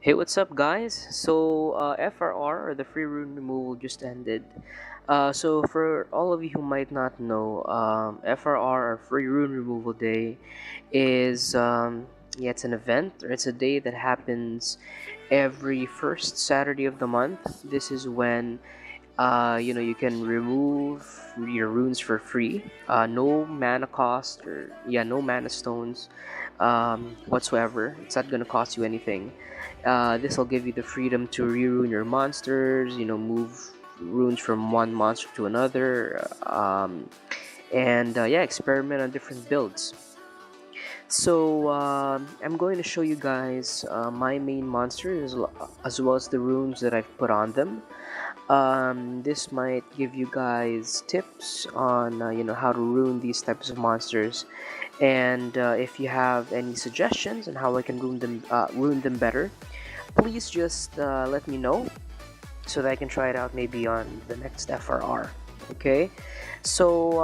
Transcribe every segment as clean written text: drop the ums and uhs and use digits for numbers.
Hey, what's up, guys? So, FRR, or the free rune removal, just ended. So, for all of you who might not know, FRR, or Free Rune Removal Day, is yeah, it's an event, or it's a day that happens every first Saturday of the month. This is when you can remove your runes for free. No mana cost, or yeah, no mana stones whatsoever. It's not gonna cost you anything. This will give you the freedom to rerune your monsters. Move runes from one monster to another, and yeah, experiment on different builds. So I'm going to show you guys my main monsters as well as the runes that I've put on them. This might give you guys tips on how to ruin these types of monsters, and if you have any suggestions on how I can ruin them better, please just let me know so that I can try it out maybe on the next FRR. Okay, so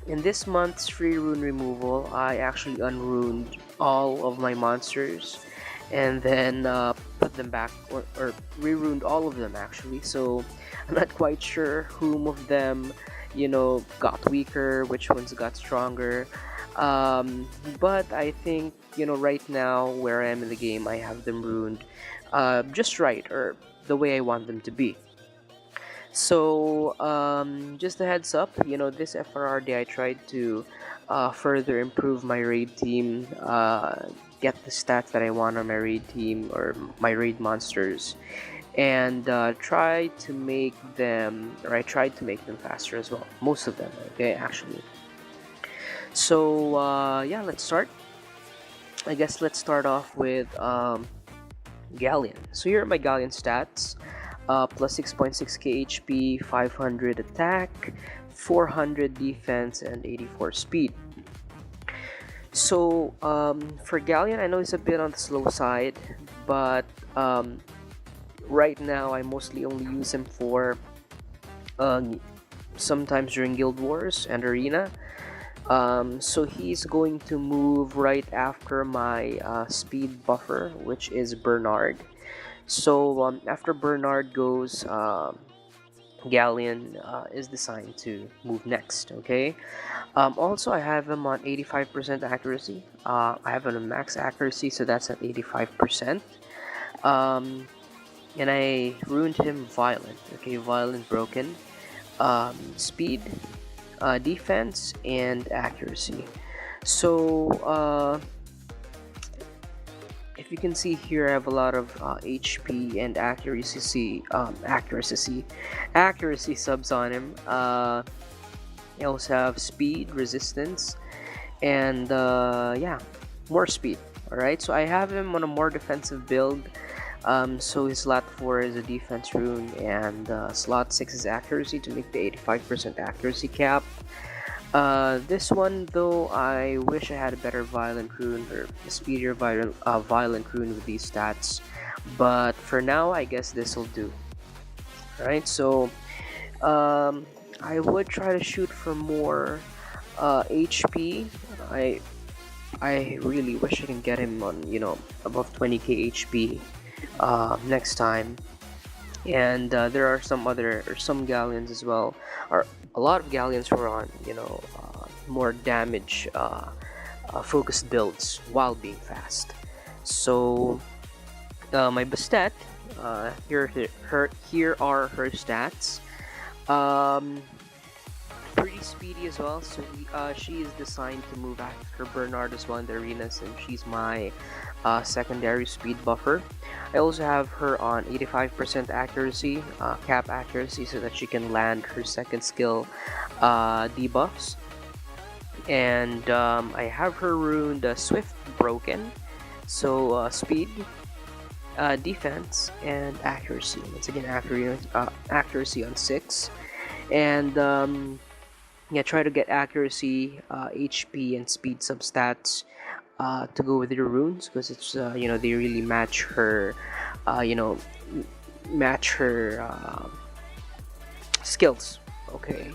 in this month's free rune removal, I actually unruined all of my monsters and then put them back, or re-runed all of them actually. So I'm not quite sure whom of them got weaker, which ones got stronger. But I think right now where I am in the game, I have them ruined just right, or the way I want them to be. So, just a heads up, this FRR day I tried to further improve my raid team, get the stats that I want on my raid team or my raid monsters, and try to make them, or I tried to make them faster as well. Most of them, okay, actually. So, yeah, let's start. I guess let's start off with Galleon. So here are my Galleon stats. Plus 6.6k HP, 500 attack, 400 defense, and 84 speed. So for Galleon, I know it's a bit on the slow side, but right now I mostly only use him for sometimes during Guild Wars and Arena. So he's going to move right after my speed buffer, which is Bernard. So after Bernard goes, Galleon is designed to move next. Okay. Also, I have him on 85% accuracy. I have him on max accuracy, so that's at 85%. Um, and I ruined him violent. Okay, violent, broken, speed, defense, and accuracy. So if you can see here, I have a lot of HP and accuracy subs on him. I also have speed, resistance, and yeah, more speed. Alright, so I have him on a more defensive build. So his slot 4 is a defense rune, and slot 6 is accuracy to make the 85% accuracy cap. This one though, I wish I had a better violent rune, or a speedier violent rune with these stats, but for now I guess this will do. Alright, so I would try to shoot for more HP. I really wish I can get him on above 20k HP next time. And there are some galleons as well, or a lot of galleons who are on more damage focused builds while being fast. So my Bastet, here are her stats. Pretty speedy as well, so she is designed to move after Bernard as well in the arenas, and she's my secondary speed buffer. I also have her on 85% accuracy, cap accuracy, so that she can land her second skill debuffs. And I have her runed Swift Broken, so speed, defense, and accuracy. Once again, accuracy on 6. And yeah, try to get accuracy, HP, and speed substats to go with your runes, because it's they really match her skills. Okay.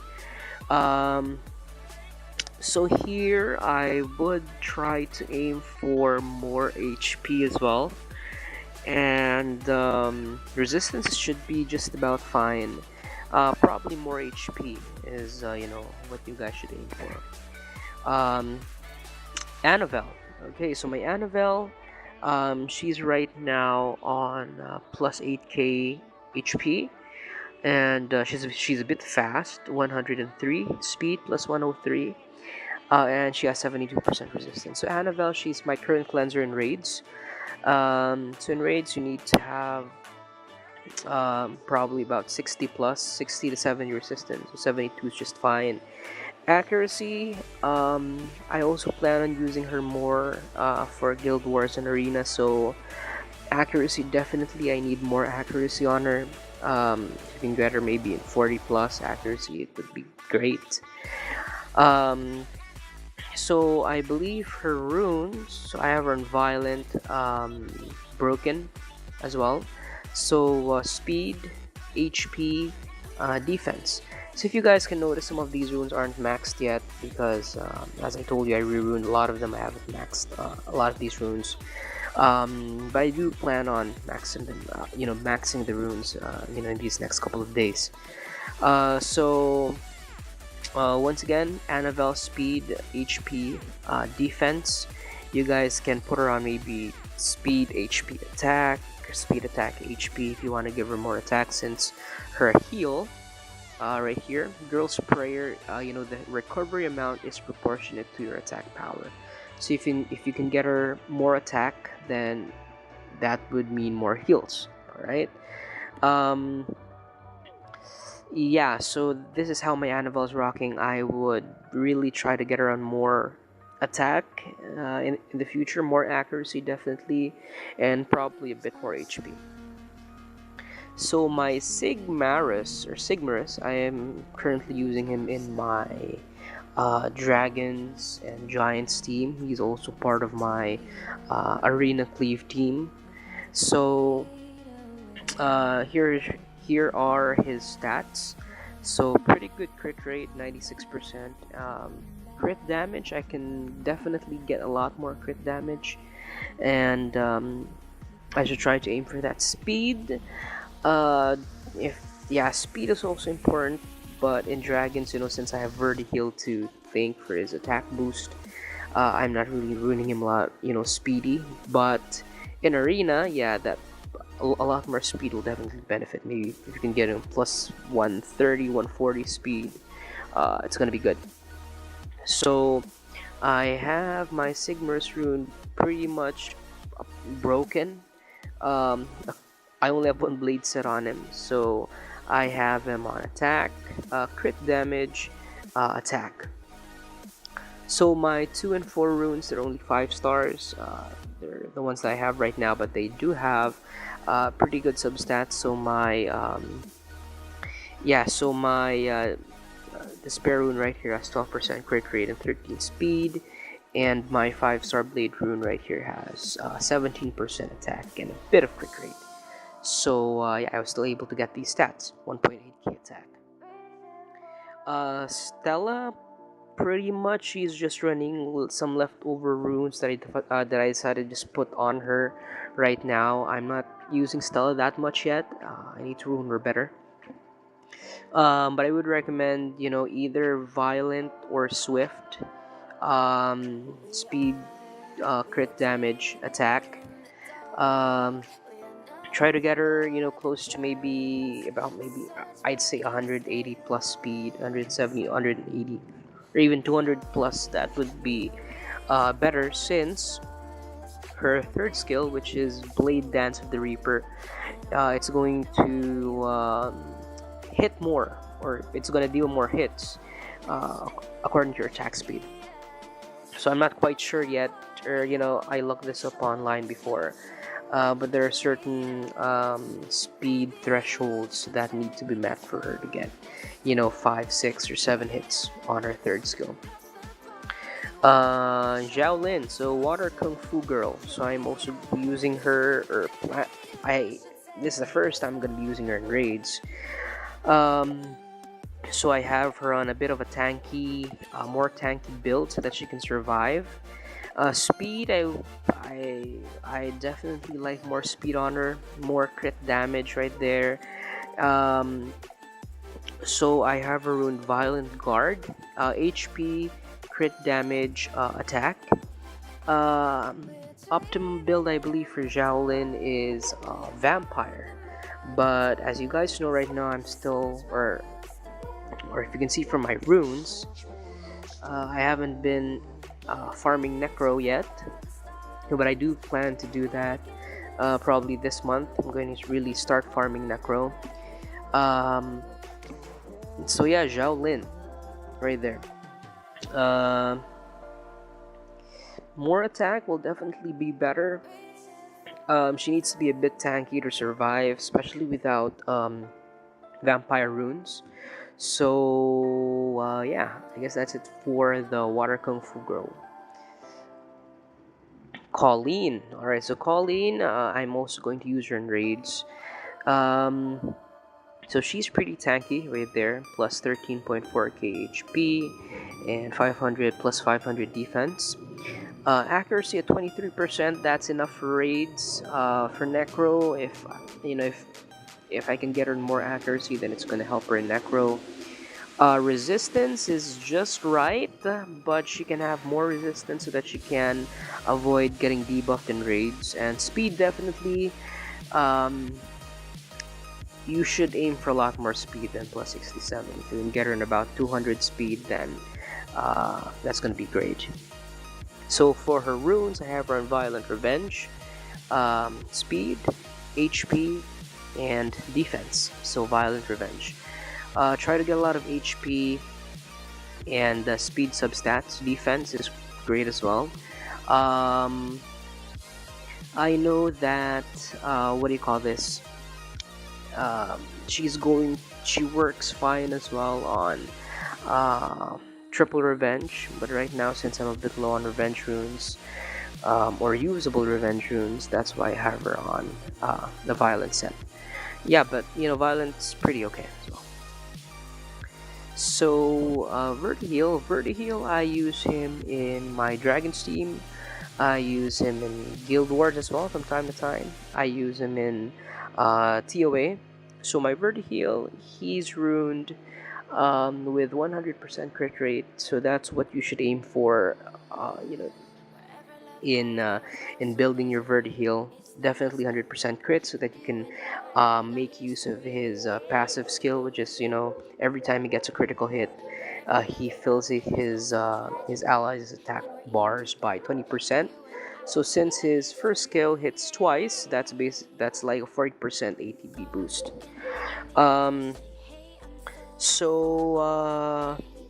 So here I would try to aim for more HP as well, and resistance should be just about fine. Probably more HP is what you guys should aim for. Annabelle. Okay, so my Annabelle, she's right now on plus 8k HP, and she's a bit fast, 103 speed plus 103, and she has 72% resistance. So Annabelle, she's my current cleanser in raids. So in raids, you need to have probably about 60 plus, 60 to 70 resistance. So 72 is just fine. Accuracy, I also plan on using her more for Guild Wars and Arena. So accuracy, definitely I need more accuracy on her. If you can get her maybe in 40 plus accuracy, it would be great. Um, so I believe her runes, so I have her on Violent, Broken as well. So speed, HP, defense. So if you guys can notice, some of these runes aren't maxed yet because, as I told you, I re-runed a lot of them. I haven't maxed a lot of these runes, but I do plan on maxing them. Maxing the runes. In these next couple of days. Once again, Annabelle speed, HP, defense. You guys can put her on maybe speed, HP, attack, speed, attack, HP if you want to give her more attack, since her heal right here, Girl's Prayer, the recovery amount is proportionate to your attack power. So if you can get her more attack, then that would mean more heals. All right. Yeah, so this is how my Annabelle is rocking. I would really try to get her on more attack in the future, more accuracy definitely, and probably a bit more HP. So my Sigmarus, I am currently using him in my Dragons and Giants team. He's also part of my Arena Cleave team. So here are his stats. So pretty good crit rate, 96%. Crit damage, I can definitely get a lot more crit damage, and I should try to aim for that speed. Speed is also important, but in Dragons, since I have Verdi Heal to thank for his attack boost, I'm not really ruining him a lot, speedy. But in Arena, yeah, that a lot more speed will definitely benefit. Maybe if you can get him plus 130, 140 speed, it's gonna be good. So I have my Sigmar's rune pretty much broken. I only have one blade set on him, so I have him on attack, crit damage, attack. So my 2 and 4 runes, they're only 5 stars. They're the ones that I have right now, but they do have pretty good substats. So my Despair rune right here has 12% crit rate and 13 speed, and my 5-star blade rune right here has 17% attack and a bit of crit rate. So I was still able to get these stats, 1.8k attack. Stella, pretty much she's just running some leftover runes that I decided to just put on her right now. I'm not using Stella that much yet. I need to rune her better. But I would recommend, either Violent or Swift. Speed, crit damage, attack. Try to get her, close to maybe I'd say 180 plus speed, 170, 180, or even 200 plus. That would be better, since her third skill, which is Blade Dance of the Reaper, it's going to hit more, or it's going to deal more hits according to your attack speed. So I'm not quite sure yet, or I looked this up online before, but there are certain speed thresholds that need to be met for her to get 5, 6, or 7 hits on her third skill. Zhao Lin, so Water Kung Fu Girl. So I'm also using her, this is the first time I'm gonna be using her in raids. So I have her on a bit of a tanky, more tanky build so that she can survive. Speed, I definitely like more speed on her, more crit damage right there. Um, so I have a Rune Violent Guard, HP, crit damage, attack. Um, Optimum build, I believe, for Shaolin is Vampire. But as you guys know right now, I'm still, or if you can see from my runes, I haven't been farming Necro yet. But I do plan to do that probably this month. I'm going to really start farming Necro. Um, so yeah, Zhao Lin, right there. Uh, more attack will definitely be better. She needs to be a bit tanky to survive, especially without vampire runes. So yeah, I guess that's it for the Water Kung Fu Girl. Colleen. Alright, so Colleen, I'm also going to use her in raids. Um, so she's pretty tanky right there, plus 13.4k HP and 500 plus 500 defense. Accuracy at 23%, that's enough for raids. For Necro, if you know if I can get her more accuracy, then it's going to help her in Necro. Resistance is just right, but she can have more resistance so that she can avoid getting debuffed in raids. And speed, definitely, you should aim for a lot more speed than plus 67. If you can get her in about 200 speed, then that's going to be great. So for her runes, I have her on Violent Revenge, speed, HP, and defense. So Violent Revenge. Try to get a lot of HP and speed substats. Defense is great as well. I know that what do you call this? She works fine as well on triple revenge, but right now, since I'm a bit low on revenge runes or usable revenge runes, that's why I have her on the violent set. Yeah, but violent's pretty okay as well. So Vertiheal, I use him in my Dragon's team. I use him in Guild Wars as well from time to time. I use him in TOA. So my Vertiheal, he's runed with 100% crit rate. So that's what you should aim for. In building your Vertiheal. Definitely 100% crit so that you can make use of his passive skill, which is every time he gets a critical hit, he fills his allies' attack bars by 20%. So since his first skill hits twice, that's like a 40% ATB boost.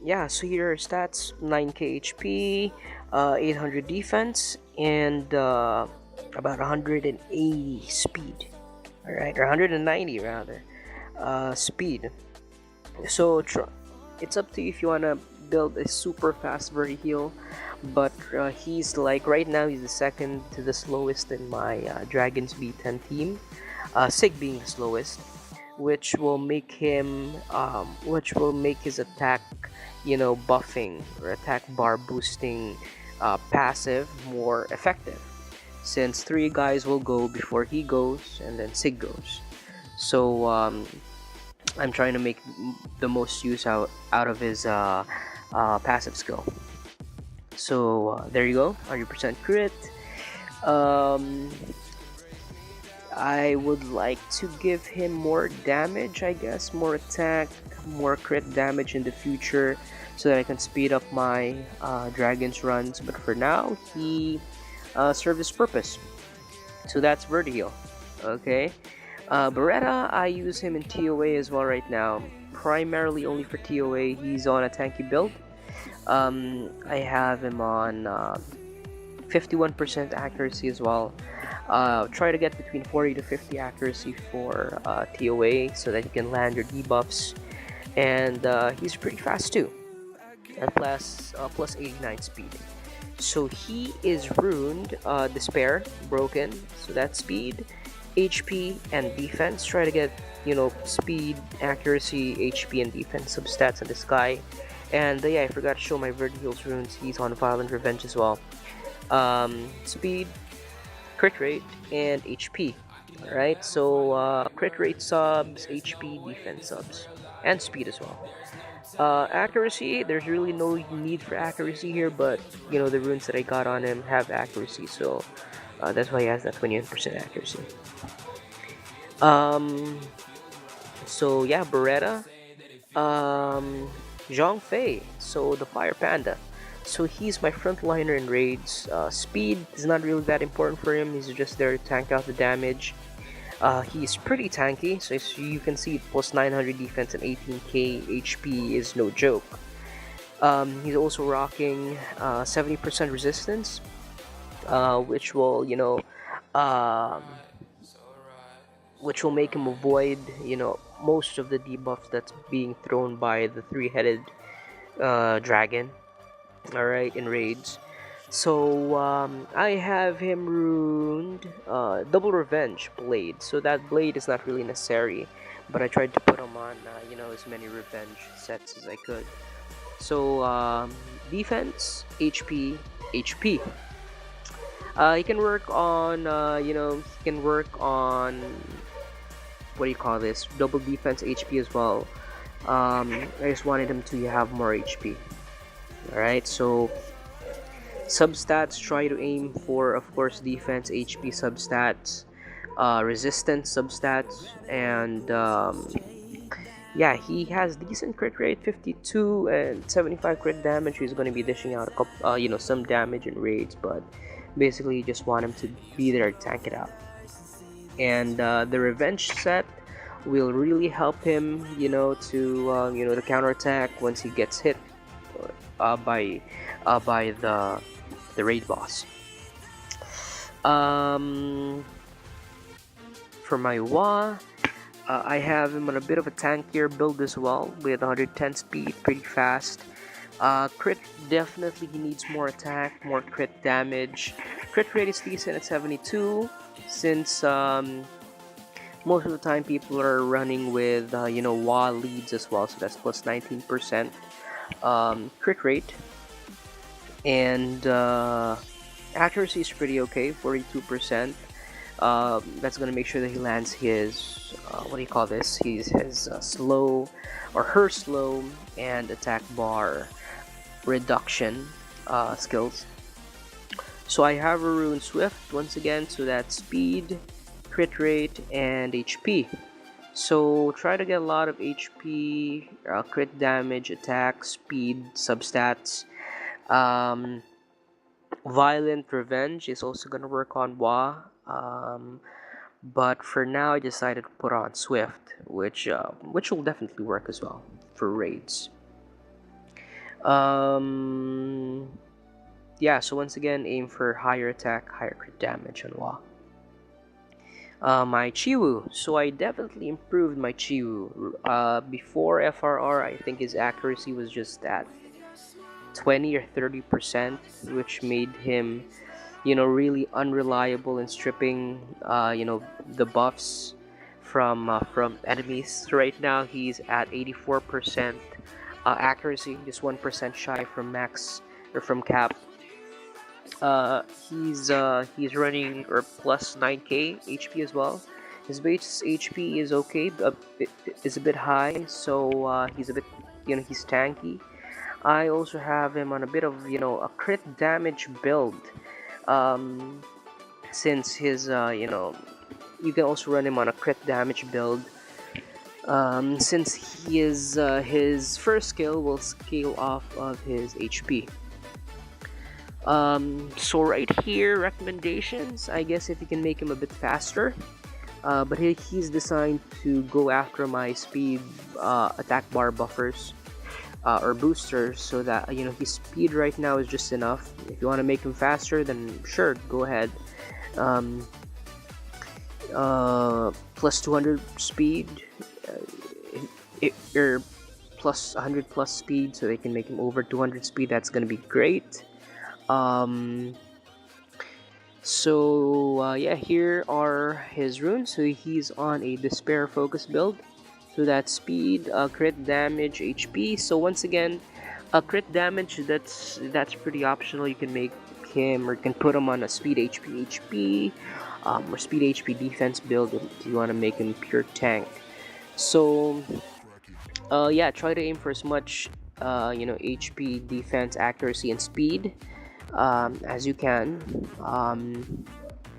Yeah, so here are stats: 9k HP, 800 defense, and about 180 speed. Alright, or 190 rather. Speed. So it's up to you if you want to build a super fast Vertiheal, but he's like, right now, he's the second to the slowest in my Dragon's B10 team. Sig being the slowest, which will make his attack, buffing or attack bar boosting passive more effective, since 3 guys will go before he goes and then Sig goes. So I'm trying to make the most use out of his passive skill. So there you go, 100% crit. I would like to give him more damage, I guess, more attack, more crit damage in the future, so that I can speed up my Dragon's runs. But for now, he served his purpose. So that's Vertiheal. Okay. Beretta, I use him in TOA as well right now. Primarily only for TOA. He's on a tanky build. I have him on 51% accuracy as well. Try to get between 40 to 50 accuracy for TOA so that you can land your debuffs. And he's pretty fast too. And plus 89 speed. So he is runed Despair, Broken. So that's speed, HP, and defense. Try to get speed, accuracy, HP, and defense substats in this guy. And yeah, I forgot to show my Vertiheal's runes. He's on Violent Revenge as well. Speed, crit rate, and HP. Alright, so crit rate subs, HP, defense subs, and speed as well. Accuracy, there's really no need for accuracy here, but you know, the runes that I got on him have accuracy, so that's why he has that 21% accuracy. Um, so yeah, Beretta, Zhang Fei, so the Fire Panda. So he's my frontliner in raids. Speed is not really that important for him, he's just there to tank out the damage. He's pretty tanky, so as you can see, plus 900 defense and 18k HP is no joke. He's also rocking 70% resistance, which will, you know, um, which will make him avoid, you know, most of the debuffs that's being thrown by the three-headed dragon. All right, in raids. So I have him runed double revenge blade. So that blade is not really necessary, but I tried to put him on, you know, as many revenge sets as I could. So defense, HP, HP. He can work on, you know, he can work on, what do you call this? Double defense, HP as well. I just wanted him to have more HP. Alright, so substats, try to aim for, of course, defense, HP substats, resistance substats, and yeah, he has decent crit rate, 52 and 75 crit damage. He's going to be dishing out a couple, you know, some damage in raids, but basically you just want him to be there to tank it out. And the revenge set will really help him, you know, to you know, the counterattack once he gets hit by the raid boss. For my Wa, I have him on a bit of a tankier build as well, with 110 speed, pretty fast. Crit, definitely he needs more attack, more crit damage. Crit rate is decent at 72, since most of the time people are running with you know, Wa leads as well, so that's plus 19% crit rate. And accuracy is pretty okay, 42%. That's gonna make sure that he lands his what do you call this? His slow or her slow and attack bar reduction skills. So I have a Rune Swift once again, so that's speed, crit rate, and HP. So try to get a lot of HP, crit damage, attack, speed, substats. Violent Revenge is also gonna work on Wa, but for now I decided to put on Swift, which will definitely work as well for raids. Yeah, so once again, aim for higher attack, higher crit damage on Wa. My Chiwu, so I definitely improved my Chiwu. Before FRR, I think his accuracy was just at 20 or 30%, which made him, you know, really unreliable in stripping, you know, the buffs from enemies. So right now he's at 84% accuracy, just 1% shy from max or from cap. He's running or plus 9k HP as well. His base HP is okay, but is a bit high, so he's a bit, you know, he's tanky. I also have him on a bit of, you know, a crit damage build, since his, you know, you can also run him on a crit damage build, since he is, his first skill will scale off of his HP. So right here, recommendations, I guess if you can make him a bit faster, but he's designed to go after my speed attack bar buffers. Or boosters, so that, you know, his speed right now is just enough. If you want to make him faster, then sure, go ahead. Plus 200 speed, or plus 100 plus speed, so they can make him over 200 speed. That's gonna be great. So yeah, here are his runes. So he's on a despair focus build. So that's speed, crit damage, HP. So once again, crit damage, that's pretty optional. You can make him, or you can put him on a speed HP, or speed HP defense build if you want to make him pure tank. So yeah, try to aim for as much HP, defense, accuracy, and speed as you can.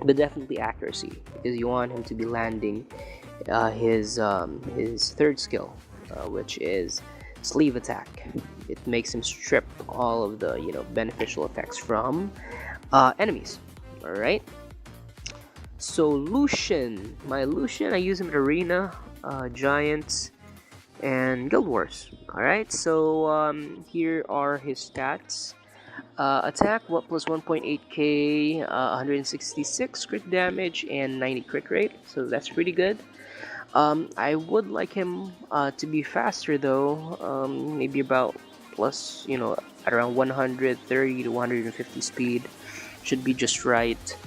But definitely accuracy, because you want him to be landing his third skill, which is sleeve attack. It makes him strip all of the beneficial effects from enemies. All right. So Lucian, my Lucian, I use him in Arena, Giants, and Guild Wars. All right. So here are his stats. Attack what plus 1.8k, 166 crit damage, and 90 crit rate. So that's pretty good. I would like him to be faster though. Maybe about plus, at around 130 to 150 speed should be just right.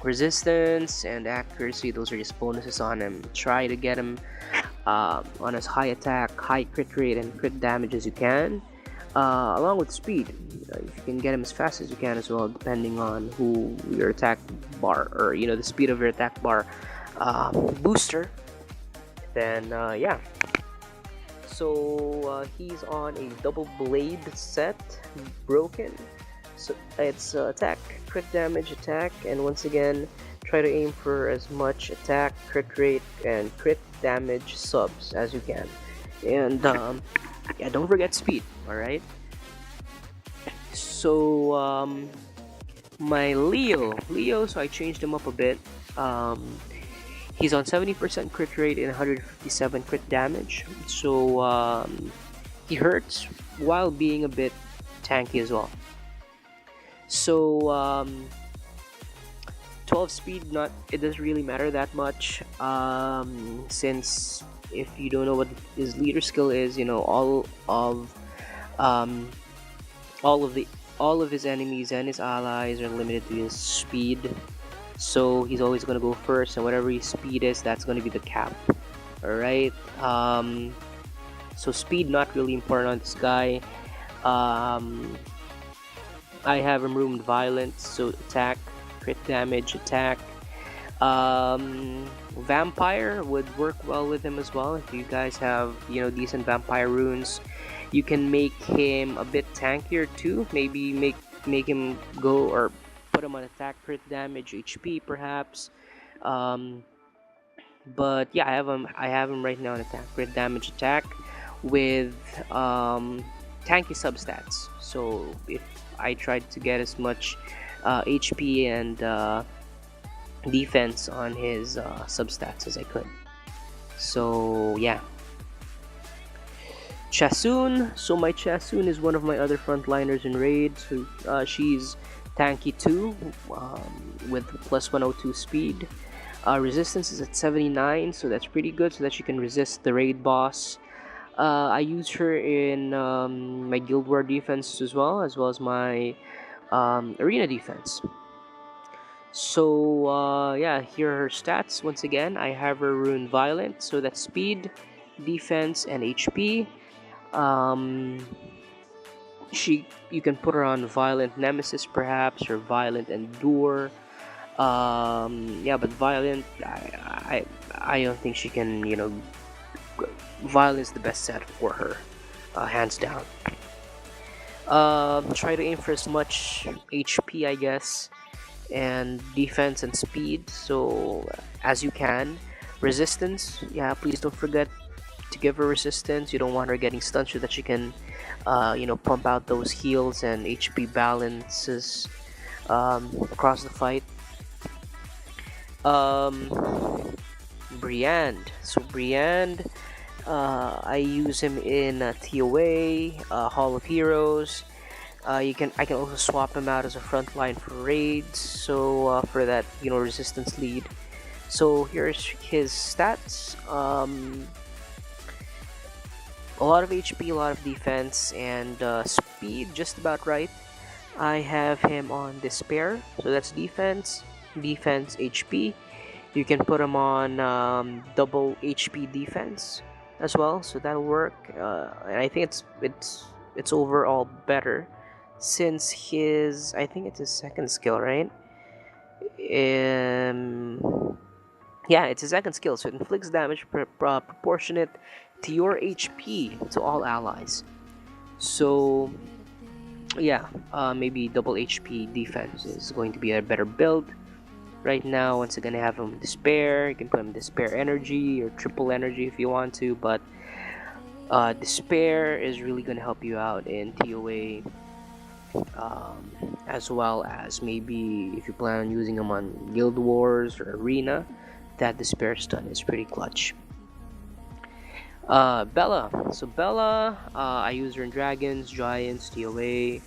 Resistance and accuracy, those are just bonuses on him. Try to get him on as high attack, high crit rate, and crit damage as you can. Along with speed, if you can get him as fast as you can as well, depending on who your attack bar, or the speed of your attack bar booster, then yeah. So he's on a double blade set, broken. So it's attack, crit damage, attack, and once again, try to aim for as much attack, crit rate, and crit damage subs as you can. And yeah, don't forget speed. All right. So my Leo, so I changed him up a bit. He's on 70% crit rate and 157 crit damage. So he hurts while being a bit tanky as well. So 12 speed, it doesn't really matter that much, since if you don't know what his leader skill is, all of his enemies and his allies are limited to his speed. So he's always gonna go first, and whatever his speed is, that's gonna be the cap. All right. So speed not really important on this guy. I have him roomed violence, so attack, crit damage, attack. Vampire would work well with him as well. If you guys have decent vampire runes, you can make him a bit tankier too. Maybe make him go, or put him on attack, crit damage, HP perhaps. But yeah, I have him right now on attack, crit damage, attack with tanky substats. So if I tried to get as much HP and defense on his substats as I could. So yeah. Chasun. So my Chasun is one of my other frontliners in raid. So she's tanky too, with plus 102 speed. Resistance is at 79, so that's pretty good, so that she can resist the raid boss. I use her in my Guild War defense as well as my arena defense. So yeah, here are her stats. Once again, I have her rune violent, so that's speed, defense, and HP. You can put her on violent nemesis perhaps, or violent endure. Yeah, but violent, I don't think she can. Violent is the best set for her, hands down. Try to aim for as much HP, I guess, and defense and speed, so as you can. Resistance, yeah, please don't forget to give her resistance. You don't want her getting stunned, so that she can pump out those heals and HP balances across the fight. Briand, so Briand, I use him in TOA, Hall of Heroes. I can also swap him out as a frontline for raids, so for that resistance lead. So here's his stats. A lot of HP, a lot of defense, and speed just about right. I have him on Despair, so that's defense, HP. You can put him on double HP defense as well, so that'll work. And I think it's overall better since his, I think it's his second skill, right? Um, yeah, it's his second skill, so it inflicts damage proportionate to your HP to all allies. So yeah, maybe double HP defense is going to be a better build. Right now, once you're gonna have him despair, you can put him despair energy or triple energy if you want to, but despair is really gonna help you out in TOA, as well as maybe if you plan on using them on Guild Wars or Arena, that despair stun is pretty clutch. Bella. So Bella, I use her in Dragons, Giants, TOA.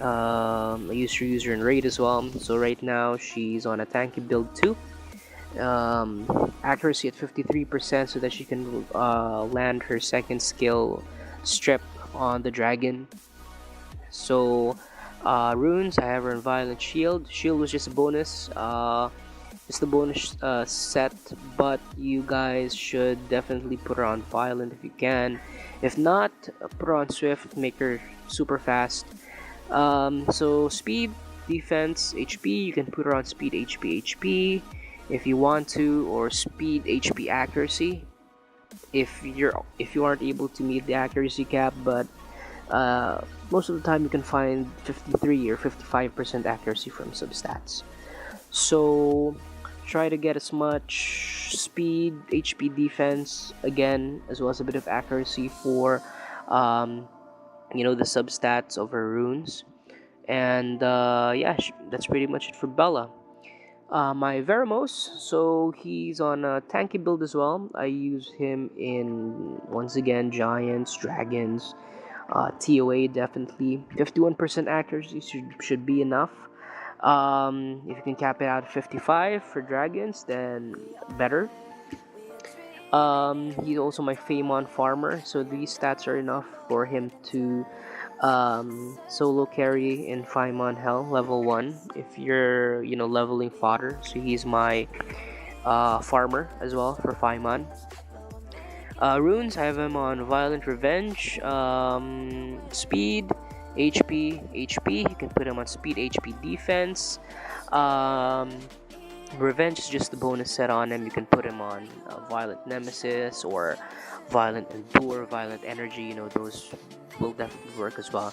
I used to use her in Raid as well. So right now she's on a tanky build too. Accuracy at 53% so that she can land her second skill strip on the dragon. So runes, I have her in Violent Shield. Shield was just a bonus. Just a bonus set, but you guys should definitely put her on Violent if you can. If not, put her on Swift, make her super fast. So speed, defense, HP, you can put her on speed, HP if you want to, or speed, HP, accuracy if you aren't able to meet the accuracy cap, but most of the time you can find 53 or 55% accuracy from substats. So try to get as much speed, HP, defense again, as well as a bit of accuracy for the substats of her runes. And yeah, that's pretty much it for Bella. My Veramos, so he's on a tanky build as well. I use him in, once again, Giants, Dragons, TOA definitely. 51% accuracy should be enough. If you can cap it out at 55 for Dragons, then better. He's also my Famon farmer, so these stats are enough for him to solo carry in Faimon Hell level 1 if you're leveling fodder. So he's my farmer as well for Faimon. Runes, I have him on Violent Revenge, Speed, HP. You can put him on Speed, HP, Defense. Revenge is just the bonus set on him. You can put him on Violent Nemesis or Violent Endure, Violent Energy. Those will definitely work as well.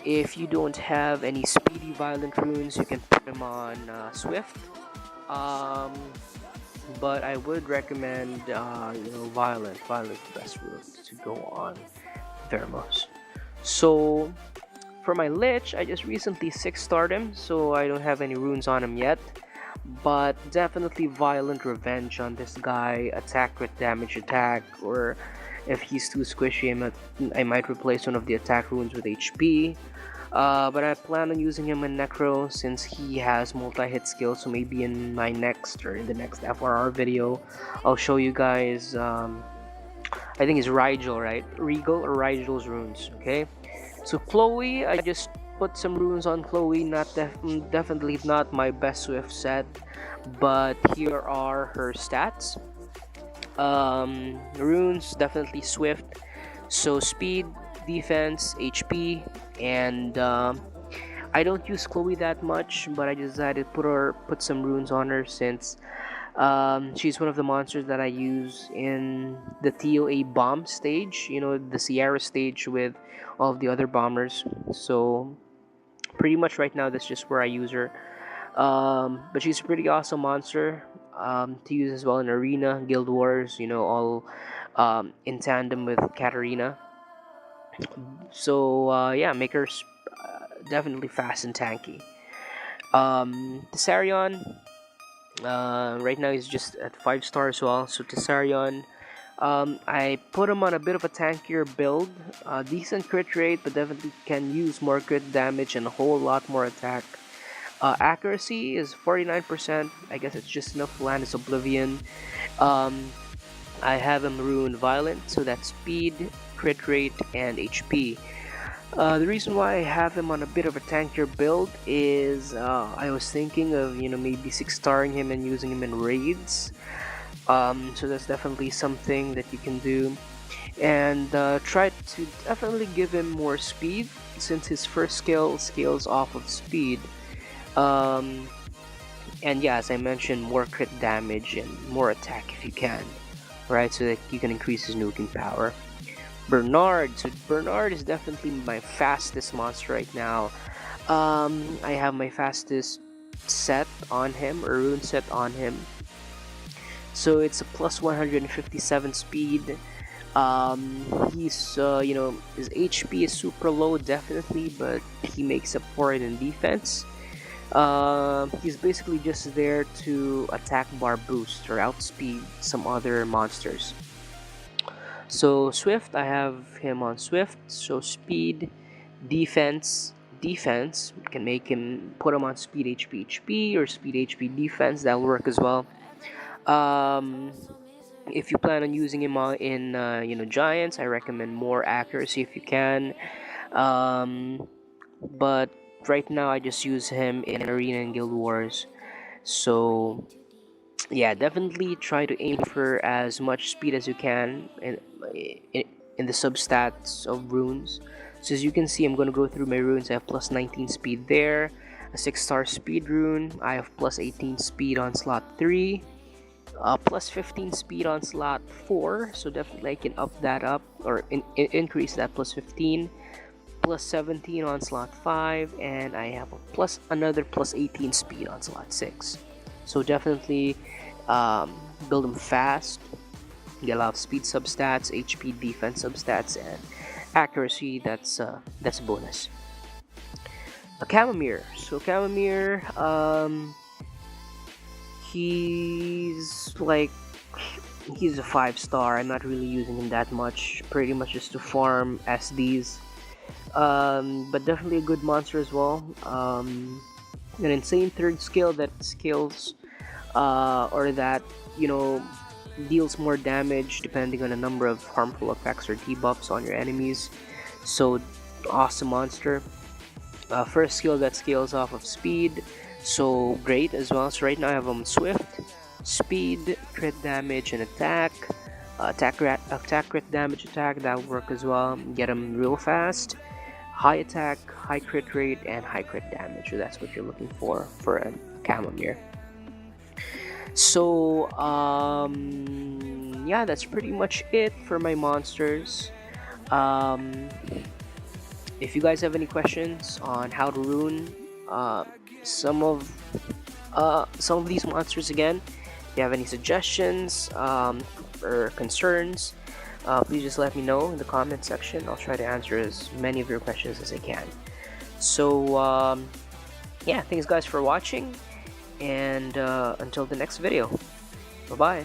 If you don't have any speedy Violent runes, you can put him on Swift. But I would recommend Violent. Violent is the best rune to go on Vermos. So for my Lich, I just recently 6-starred him, so I don't have any runes on him yet. But definitely Violent Revenge on this guy, attack with damage attack, or if he's too squishy, I might replace one of the attack runes with HP. But I plan on using him in Necro since he has multi-hit skills, so maybe in my next or in the next FRR video, I'll show you guys, I think it's Rigel, right? Regal or Rigel's runes, okay? So Chloe, I just put some runes on Chloe, definitely not my best Swift set, but here are her stats. Runes, definitely Swift, so speed, defense, HP, and I don't use Chloe that much, but I decided to put some runes on her since she's one of the monsters that I use in the TOA bomb stage, the Sierra stage with all of the other bombers. So pretty much right now that's just where I use her. But she's a pretty awesome monster to use as well in Arena, Guild Wars, all in tandem with Katarina. So yeah, make her definitely fast and tanky. Tessarion, right now he's just at 5-star as well. So Tessarion, I put him on a bit of a tankier build, decent crit rate, but definitely can use more crit damage and a whole lot more attack. Accuracy is 49%. I guess it's just enough to land his Oblivion. I have him rune Violent, so that's speed, crit rate, and HP. The reason why I have him on a bit of a tankier build is I was thinking of maybe 6-starring him and using him in raids. So that's definitely something that you can do. and try to definitely give him more speed since his first skill scales off of speed. Um, and yeah, as I mentioned, more crit damage and more attack if you can, right? So that you can increase his nuking power. Bernard. So Bernard is definitely my fastest monster right now. I have my fastest set on him, or rune set on him. So it's a plus 157 speed. He's his HP is super low definitely, but he makes up for it in defense. He's basically just there to attack bar boost or outspeed some other monsters. So Swift, I have him on Swift. So speed, defense can make him put him on speed HP or speed HP defense. That'll work as well. Um, if you plan on using him in giants, I recommend more accuracy if you can. But right now I just use him in arena and guild wars. So yeah, definitely try to aim for as much speed as you can in the substats of runes. So as you can see, I'm going to go through my runes. I have plus 19 speed there, a 6-star speed rune. I have plus 18 speed on slot 3, plus 15 speed on slot 4. So definitely I can up that up, or increase that plus 15. Plus 17 on slot 5, and I have another plus 18 speed on slot 6. So definitely build them fast, get a lot of speed substats, HP defense substats, and accuracy. That's a bonus. A Chamomere. So Chamomere, he's a 5-star. I'm not really using him that much. Pretty much just to farm SDs. But definitely a good monster as well. An insane third skill that scales, or that deals more damage depending on the number of harmful effects or debuffs on your enemies. So awesome monster. First skill that scales off of speed, so great as well. So right now I have him Swift, speed, crit damage, and attack. Attack crit damage attack, that'll work as well. Get him real fast. High attack, high crit rate, and high crit damage. So that's what you're looking for a Chamomere. So yeah, that's pretty much it for my monsters. If you guys have any questions on how to rune some of these monsters again, if you have any suggestions or concerns, please just let me know in the comment section. I'll try to answer as many of your questions as I can. So yeah, thanks guys for watching, and until the next video, bye bye.